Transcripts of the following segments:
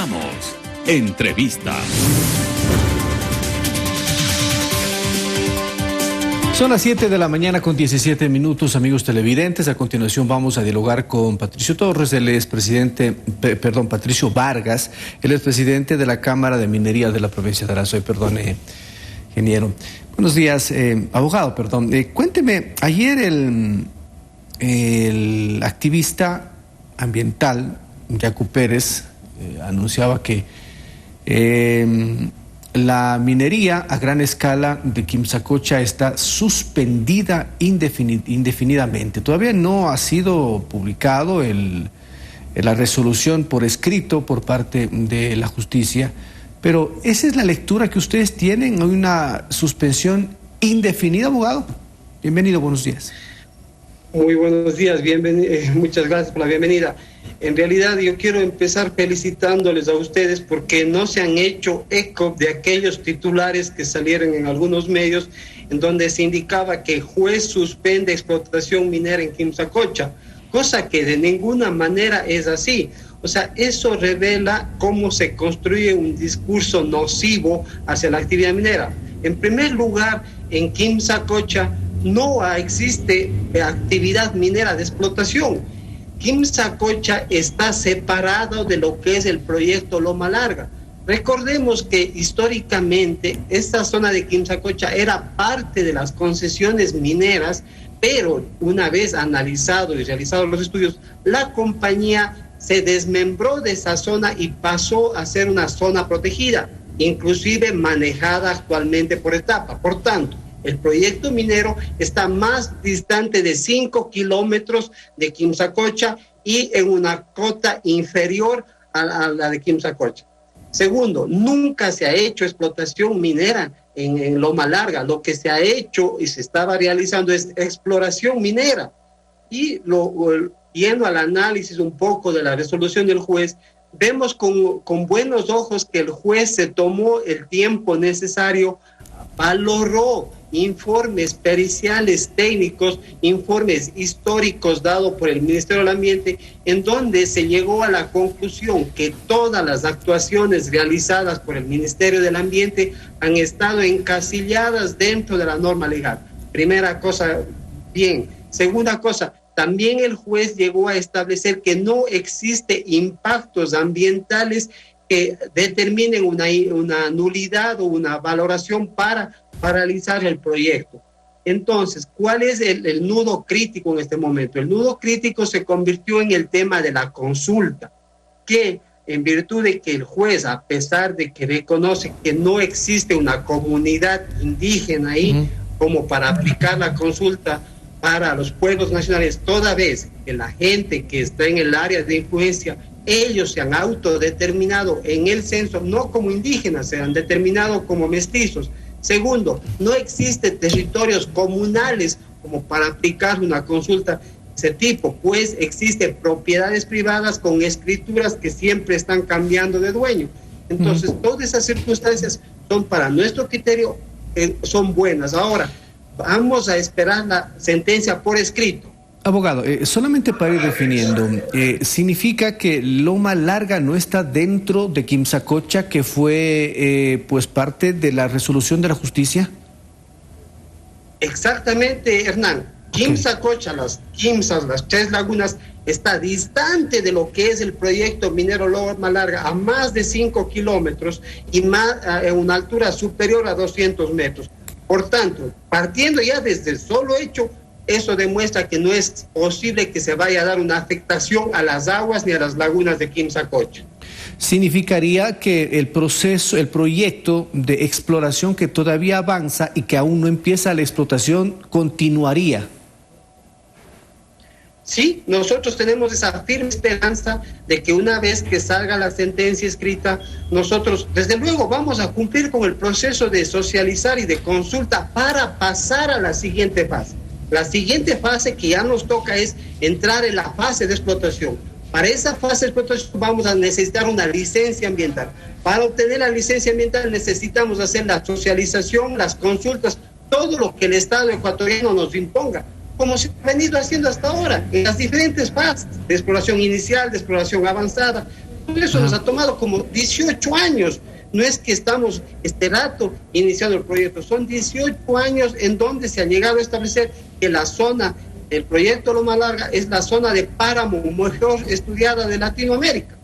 presentamos Entrevista. Son las 7 de la mañana con 17 minutos, amigos televidentes. A continuación vamos a dialogar con Patricio Torres, Patricio Vargas, él es presidente de la Cámara de Minería de la provincia de Arazoy. Ingeniero. Buenos días, abogado, cuénteme, ayer el activista ambiental, Yacu Pérez, anunciaba que la minería a gran escala de Quimsacocha está suspendida indefinidamente. Todavía no ha sido publicado la resolución por escrito por parte de la justicia, pero ¿esa es la lectura que ustedes tienen? ¿Hay una suspensión indefinida, abogado? Bienvenido, buenos días. Muy buenos días, muchas gracias por la bienvenida. En realidad yo quiero empezar felicitándoles a ustedes porque no se han hecho eco de aquellos titulares que salieron en algunos medios en donde se indicaba que juez suspende explotación minera en Quimsacocha, cosa que de ninguna manera es así. O sea, eso revela cómo se construye un discurso nocivo hacia la actividad minera. En primer lugar, en Quimsacocha no existe actividad minera de explotación. Quimsacocha está separado de lo que es el proyecto Loma Larga. Recordemos que históricamente esta zona de Quimsacocha era parte de las concesiones mineras, pero una vez analizado y realizado los estudios, la compañía se desmembró de esa zona y pasó a ser una zona protegida, inclusive manejada actualmente por etapa. Por tanto, el proyecto minero está más distante de 5 kilómetros de Quimsacocha y en una cota inferior a la de Quimsacocha. Segundo, nunca se ha hecho explotación minera en Loma Larga. Lo que se ha hecho y se estaba realizando es exploración minera. Y yendo al análisis un poco de la resolución del juez, vemos con buenos ojos que el juez se tomó el tiempo necesario, valoró informes periciales técnicos, informes históricos dados por el Ministerio del Ambiente, en donde se llegó a la conclusión que todas las actuaciones realizadas por el Ministerio del Ambiente han estado encasilladas dentro de la norma legal. Primera cosa, bien. Segunda cosa, también el juez llegó a establecer que no existe impactos ambientales que determinen una nulidad o una valoración para paralizar el proyecto. Entonces, ¿cuál es el nudo crítico en este momento? El nudo crítico se convirtió en el tema de la consulta, que en virtud de que el juez, a pesar de que reconoce que no existe una comunidad indígena ahí como para aplicar la consulta para los pueblos nacionales, toda vez que la gente que está en el área de influencia, ellos se han autodeterminado en el censo, no como indígenas, se han determinado como mestizos. Segundo, no existen territorios comunales como para aplicar una consulta de ese tipo, pues existen propiedades privadas con escrituras que siempre están cambiando de dueño. Entonces, todas esas circunstancias son, para nuestro criterio, son buenas. Ahora, vamos a esperar la sentencia por escrito. Abogado, solamente para ir definiendo, ¿significa que Loma Larga no está dentro de Quimsacocha, que fue parte de la resolución de la justicia? Exactamente, Hernán. Quimsacocha, las Quimsas, las Tres Lagunas, está distante de lo que es el proyecto minero Loma Larga, a más de 5 kilómetros y en una altura superior a 200 metros. Por tanto, partiendo ya desde el solo hecho, eso demuestra que no es posible que se vaya a dar una afectación a las aguas ni a las lagunas de Quimsacocha. Significaría que el proyecto de exploración que todavía avanza y que aún no empieza la explotación, continuaría. Sí, nosotros tenemos esa firme esperanza de que una vez que salga la sentencia escrita, nosotros desde luego vamos a cumplir con el proceso de socializar y de consulta para pasar a la siguiente fase. La siguiente fase que ya nos toca es entrar en la fase de explotación. Para esa fase de explotación vamos a necesitar una licencia ambiental. Para obtener la licencia ambiental necesitamos hacer la socialización, las consultas, todo lo que el Estado ecuatoriano nos imponga, como se ha venido haciendo hasta ahora, en las diferentes fases de exploración inicial, de exploración avanzada. Eso nos ha tomado como 18 años. No es que estamos este rato iniciando el proyecto, son 18 años en donde se ha llegado a establecer que la zona del proyecto Loma Larga es la zona de páramo mejor estudiada de Latinoamérica.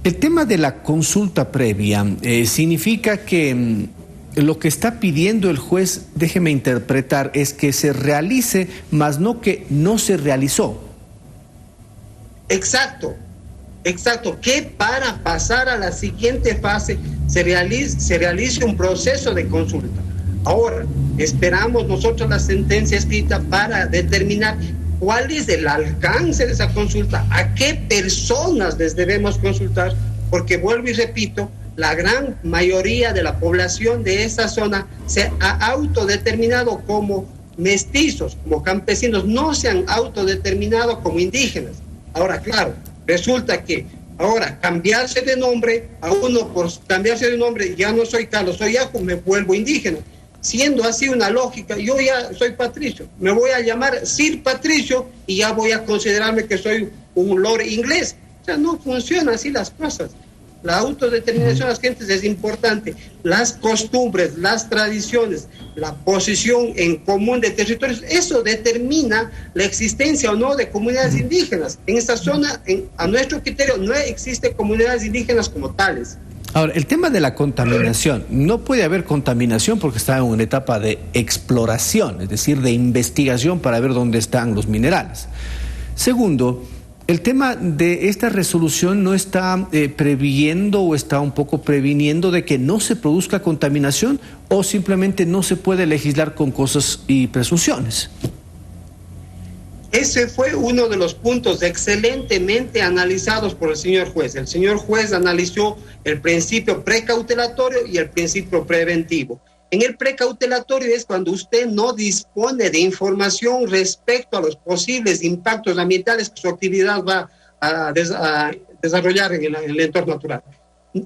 El tema de la consulta previa significa que lo que está pidiendo el juez, déjeme interpretar, es que se realice, más no que no se realizó. Exacto, que para pasar a la siguiente fase se realice un proceso de consulta. Ahora, esperamos nosotros la sentencia escrita para determinar cuál es el alcance de esa consulta, a qué personas les debemos consultar, porque vuelvo y repito, la gran mayoría de la población de esa zona se ha autodeterminado como mestizos, como campesinos, no se han autodeterminado como indígenas. Ahora, claro, resulta que ahora cambiarse de nombre, a uno por cambiarse de nombre, ya no soy Carlos, soy Yacu, me vuelvo indígena. Siendo así una lógica, yo ya soy Patricio, me voy a llamar Sir Patricio y ya voy a considerarme que soy un lord inglés. O sea, no funcionan así las cosas. La autodeterminación de las gentes es importante. Las costumbres, las tradiciones, la posición en común de territorios, eso determina la existencia o no de comunidades indígenas. En esta zona, a nuestro criterio, no existe comunidades indígenas como tales. Ahora, el tema de la contaminación, no puede haber contaminación porque está en una etapa de exploración, es decir, de investigación para ver dónde están los minerales. Segundo, el tema de esta resolución no está previendo o está un poco previniendo de que no se produzca contaminación o simplemente no se puede legislar con cosas y presunciones. Ese fue uno de los puntos excelentemente analizados por el señor juez. El señor juez analizó el principio precautelatorio y el principio preventivo. En el precautelatorio es cuando usted no dispone de información respecto a los posibles impactos ambientales que su actividad va a desarrollar en el entorno natural.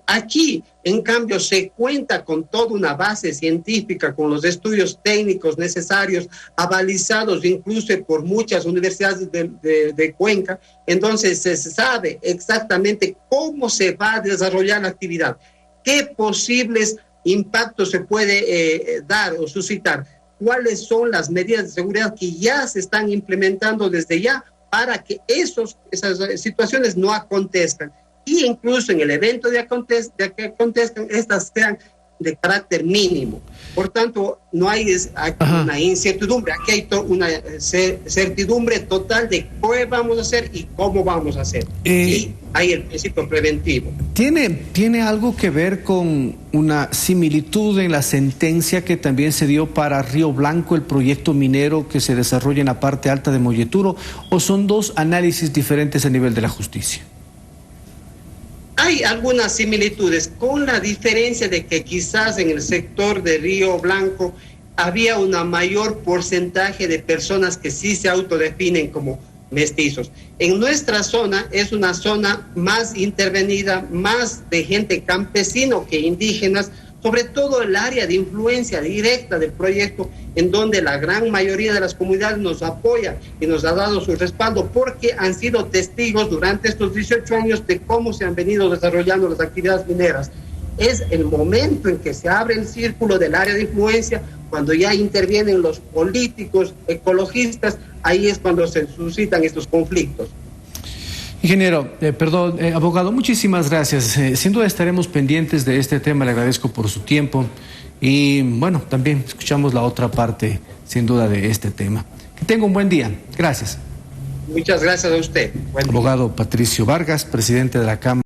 Aquí, en cambio, se cuenta con toda una base científica, con los estudios técnicos necesarios, avalizados incluso por muchas universidades de Cuenca. Entonces, se sabe exactamente cómo se va a desarrollar la actividad, qué posibles impactos se puede dar o suscitar, cuáles son las medidas de seguridad que ya se están implementando desde ya para que esas situaciones no acontezcan. Y incluso en el evento de que acontezcan, estas sean de carácter mínimo. Por tanto, no hay una incertidumbre, aquí hay una certidumbre total de qué vamos a hacer y cómo vamos a hacer. Y hay el principio preventivo. ¿Tiene algo que ver con una similitud en la sentencia que también se dio para Río Blanco, el proyecto minero que se desarrolla en la parte alta de Molleturo, o son dos análisis diferentes a nivel de la justicia? Hay algunas similitudes, con la diferencia de que quizás en el sector de Río Blanco había un mayor porcentaje de personas que sí se autodefinen como mestizos. En nuestra zona es una zona más intervenida, más de gente campesino que indígenas, sobre todo el área de influencia directa del proyecto, en donde la gran mayoría de las comunidades nos apoya y nos ha dado su respaldo porque han sido testigos durante estos 18 años de cómo se han venido desarrollando las actividades mineras. Es el momento en que se abre el círculo del área de influencia, cuando ya intervienen los políticos, ecologistas, ahí es cuando se suscitan estos conflictos. Ingeniero, abogado, muchísimas gracias. Sin duda estaremos pendientes de este tema, le agradezco por su tiempo y bueno, también escuchamos la otra parte, sin duda, de este tema. Que tenga un buen día. Gracias. Muchas gracias a usted. Abogado Patricio Vargas, presidente de la Cámara.